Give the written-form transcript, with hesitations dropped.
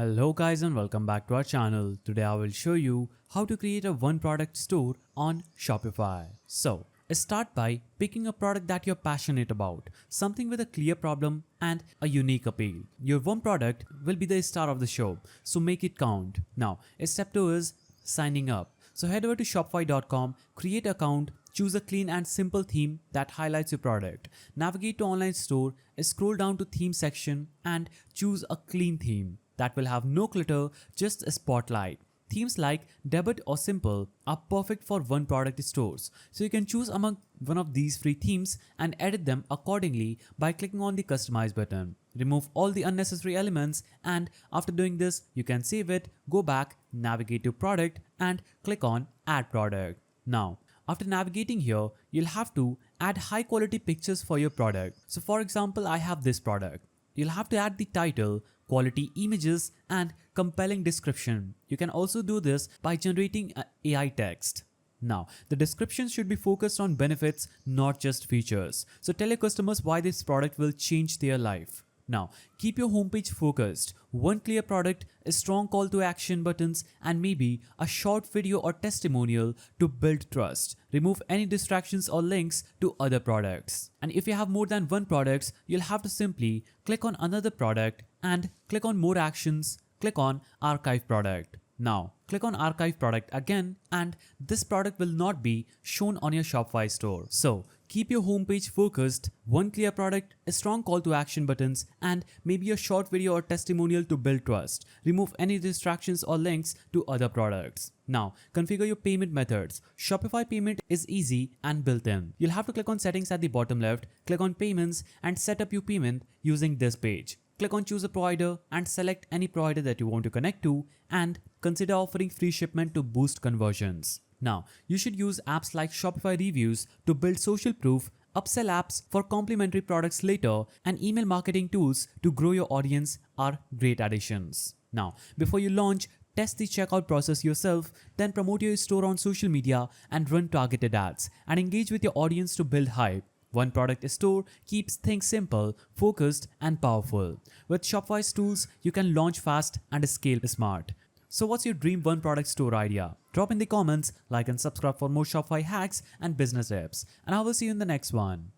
Hello guys and welcome back to our channel. Today I will show you how to create a one product store on Shopify. So start by picking a product that you're passionate about, something with a clear problem and a unique appeal. Your one product will be the star of the show, so make it count. Now step 2 is signing up. So head over to shopify.com, create an account, choose a clean and simple theme that highlights your product. Navigate to online store, scroll down to theme section and choose a clean theme that will have no clutter, just a spotlight. Themes like debit or simple are perfect for one product stores. So you can choose among one of these free themes and edit them accordingly by clicking on the customize button. Remove all the unnecessary elements, and after doing this, you can save it, go back, navigate to product and click on add product. Now, after navigating here, you'll have to add high quality pictures for your product. So for example, I have this product. You'll have to add the title, quality images and compelling description. You can also do this by generating AI text. Now, the description should be focused on benefits, not just features. So tell your customers why this product will change their life. Now, keep your homepage focused. One clear product, a strong call to action buttons, and maybe a short video or testimonial to build trust. Remove any distractions or links to other products. And if you have more than one product, you'll have to simply click on another product and click on more actions, click on archive product. Now, click on archive product again and this product will not be shown on your Shopify store. So, keep your homepage focused, one clear product, a strong call to action buttons, and maybe a short video or testimonial to build trust. Remove any distractions or links to other products. Now, configure your payment methods. Shopify payment is easy and built in. You'll have to click on settings at the bottom left, click on payments and set up your payment using this page. Click on choose a provider and select any provider that you want to connect to and consider offering free shipment to boost conversions. Now, you should use apps like Shopify Reviews to build social proof, upsell apps for complementary products later, and email marketing tools to grow your audience are great additions. Now, before you launch, test the checkout process yourself, then promote your store on social media and run targeted ads and engage with your audience to build hype. One product store keeps things simple, focused, and powerful. With Shopify's tools, you can launch fast and scale smart. So what's your dream one product store idea? Drop in the comments, like and subscribe for more Shopify hacks and business tips. And I will see you in the next one.